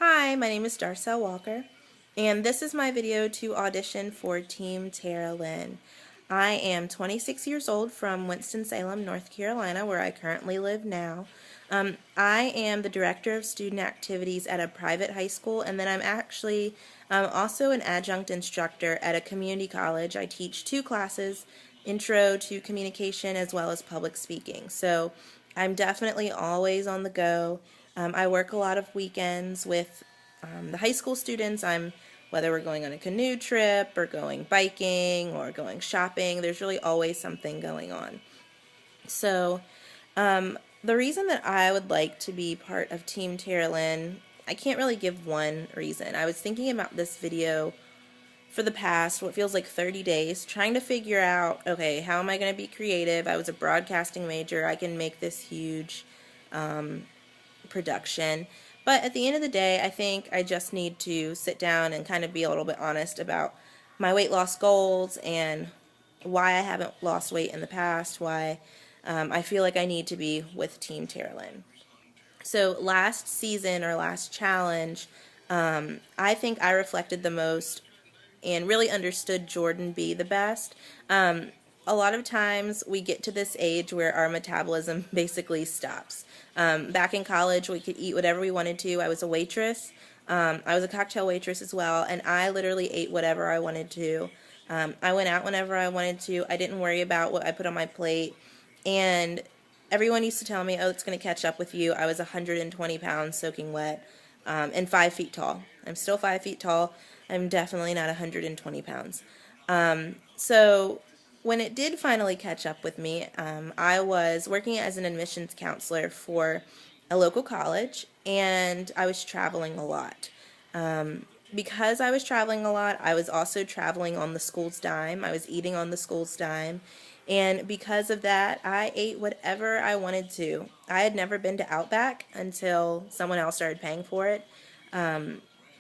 Hi, my name is Darcel Walker, and this is my video to audition for Team TAralynn. I am 26 years old from Winston-Salem, North Carolina, where I currently live now. I am the Director of Student Activities at a private high school, and then I'm actually also an adjunct instructor at a community college. I teach two classes, Intro to Communication as well as Public Speaking. So I'm definitely always on the go. I work a lot of weekends with the high school students. Whether we're going on a canoe trip or going biking or going shopping, there's really always something going on. So the reason that I would like to be part of Team TAralynn, I can't really give one reason. I was thinking about this video for the past, what feels like 30 days, trying to figure out, okay, how am I going to be creative? I was a broadcasting major. I can make this huge production. But at the end of the day, I think I just need to sit down and kind of be a little bit honest about my weight loss goals and why I haven't lost weight in the past, why I feel like I need to be with Team TAralynn. So last season or last challenge, I think I reflected the most and really understood Jordan B the best. A lot of times we get to this age where our metabolism basically stops. Back in college, we could eat whatever we wanted to. I was a waitress. I was a cocktail waitress as well, and I literally ate whatever I wanted to. I went out whenever I wanted to. I didn't worry about what I put on my plate. And everyone used to tell me, oh, it's going to catch up with you. I was 120 pounds soaking wet and 5 feet tall. I'm still 5 feet tall. I'm definitely not 120 pounds. So when it did finally catch up with me, I was working as an admissions counselor for a local college, and I was traveling a lot. Because I was traveling a lot, I was also traveling on the school's dime. I was eating on the school's dime. And because of that, I ate whatever I wanted to. I had never been to Outback until someone else started paying for it.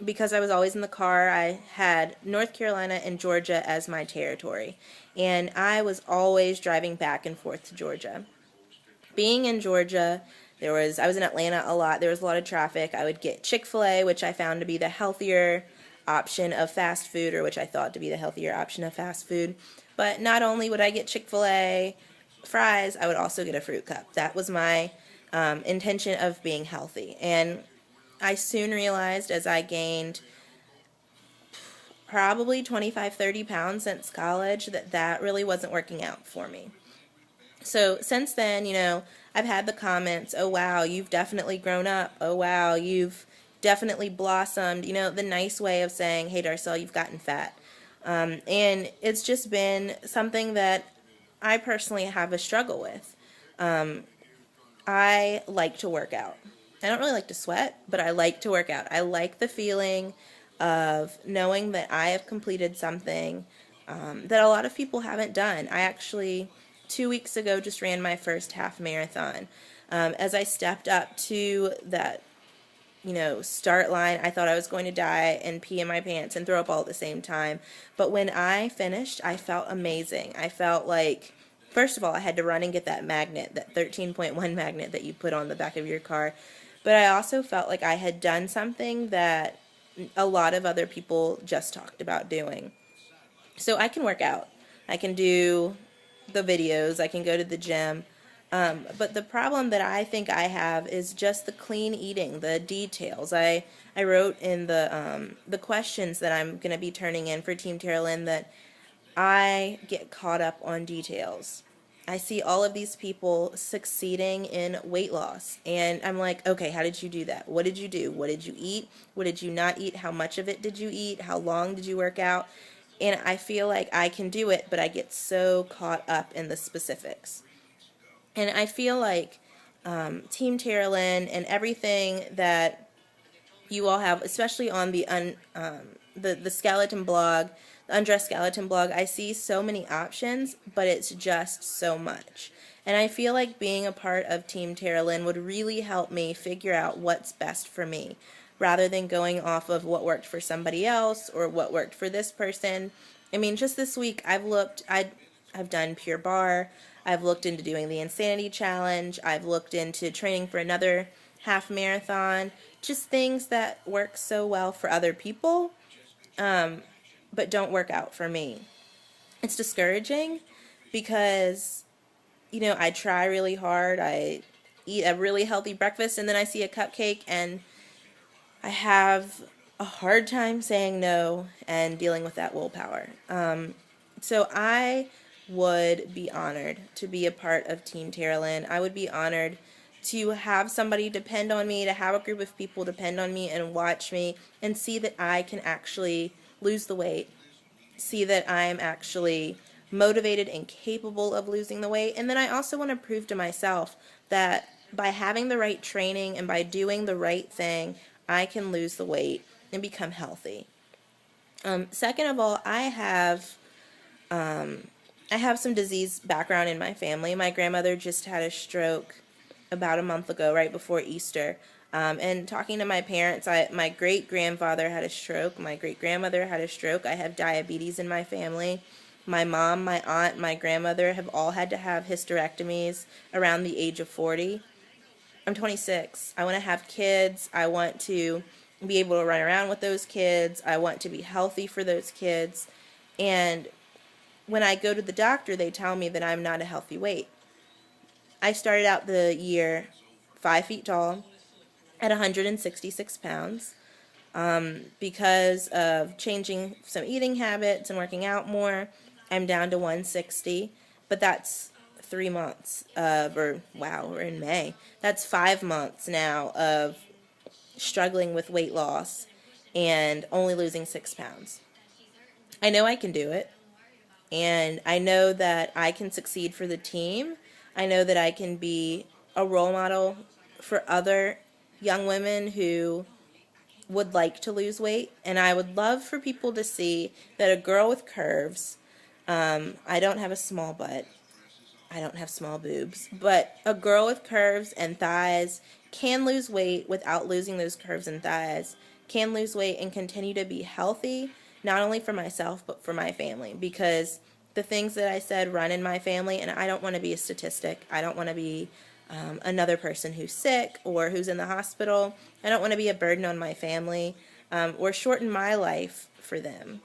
Because I was always in the car, I had North Carolina and Georgia as my territory. And I was always driving back and forth to Georgia. Being in Georgia, I was in Atlanta a lot. There was a lot of traffic. I would get Chick-fil-A, which I found to be the healthier option of fast food, or which I thought to be the healthier option of fast food. But not only would I get Chick-fil-A fries, I would also get a fruit cup. That was my intention of being healthy. And I soon realized as I gained probably 25, 30 pounds since college that really wasn't working out for me. So since then, I've had the comments, oh wow, you've definitely grown up. Oh wow, you've definitely blossomed. The nice way of saying, hey Darcel, you've gotten fat. And it's just been something that I personally have a struggle with. I like to work out. I don't really like to sweat, but I like to work out. I like the feeling of knowing that I have completed something that a lot of people haven't done. I actually, 2 weeks ago, just ran my first half marathon. As I stepped up to that, start line, I thought I was going to die and pee in my pants and throw up all at the same time. But when I finished, I felt amazing. I felt like, first of all, I had to run and get that magnet, that 13.1 magnet that you put on the back of your car. But I also felt like I had done something that a lot of other people just talked about doing. So I can work out. I can do the videos. I can go to the gym. But the problem that I think I have is just the clean eating, the details. I wrote in the questions that I'm going to be turning in for Team TAralynn that I get caught up on details. I see all of these people succeeding in weight loss, and I'm like, okay, how did you do that? What did you do? What did you eat? What did you not eat? How much of it did you eat? How long did you work out? And I feel like I can do it, but I get so caught up in the specifics. And I feel like Team TAralynn and everything that you all have, especially on the skeleton blog, the Undressed Skeleton blog, I see so many options, but it's just so much. And I feel like being a part of Team TAralynn would really help me figure out what's best for me, rather than going off of what worked for somebody else or what worked for this person. I mean, just this week, I've done Pure Barre, I've looked into doing the Insanity Challenge, I've looked into training for another half marathon, just things that work so well for other people, but don't work out for me. It's discouraging because, I try really hard. I eat a really healthy breakfast and then I see a cupcake and I have a hard time saying no and dealing with that willpower. So I would be honored to be a part of Team TAralynn. I would be honored to have somebody depend on me, to have a group of people depend on me and watch me and see that I can actually lose the weight, see that I'm actually motivated and capable of losing the weight. And then I also want to prove to myself that by having the right training and by doing the right thing, I can lose the weight and become healthy. Second of all, I have some disease background in my family. My grandmother just had a stroke about a month ago, right before Easter. And talking to my parents, my great-grandfather had a stroke. My great-grandmother had a stroke. I have diabetes in my family. My mom, my aunt, my grandmother have all had to have hysterectomies around the age of 40. I'm 26. I want to have kids. I want to be able to run around with those kids. I want to be healthy for those kids. And when I go to the doctor, they tell me that I'm not a healthy weight. I started out the year 5 feet tall at 166 pounds. Because of changing some eating habits and working out more, I'm down to 160. But that's 3 months we're in May. That's 5 months now of struggling with weight loss and only losing 6 pounds. I know I can do it. And I know that I can succeed for the team. I know that I can be a role model for other young women who would like to lose weight. And I would love for people to see that a girl with curves, I don't have a small butt, I don't have small boobs, but a girl with curves and thighs can lose weight without losing those curves and thighs, can lose weight and continue to be healthy, not only for myself, but for my family. Because the things that I said run in my family, and I don't want to be a statistic. I don't want to be another person who's sick or who's in the hospital. I don't want to be a burden on my family or shorten my life for them.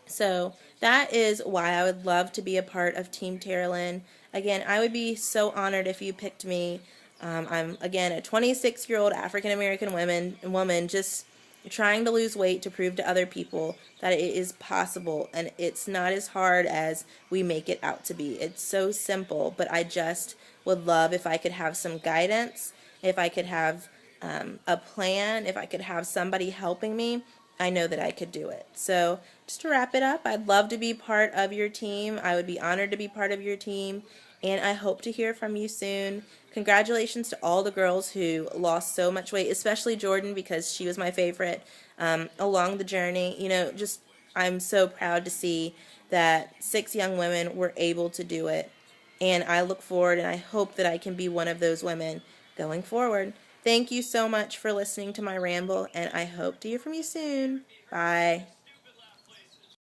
So that is why I would love to be a part of Team TAralynn. Again, I would be so honored if you picked me. I'm, again, a 26-year-old African-American woman just trying to lose weight to prove to other people that it is possible, and it's not as hard as we make it out to be. It's so simple, but I just would love if I could have some guidance, if I could have a plan, if I could have somebody helping me. I know that I could do it. So just to wrap it up, I'd love to be part of your team. I would be honored to be part of your team, and I hope to hear from you soon. Congratulations to all the girls who lost so much weight, especially Jordan, because she was my favorite along the journey. Just I'm so proud to see that 6 young women were able to do it, and I look forward and I hope that I can be one of those women going forward. Thank you so much for listening to my ramble, and I hope to hear from you soon. Bye.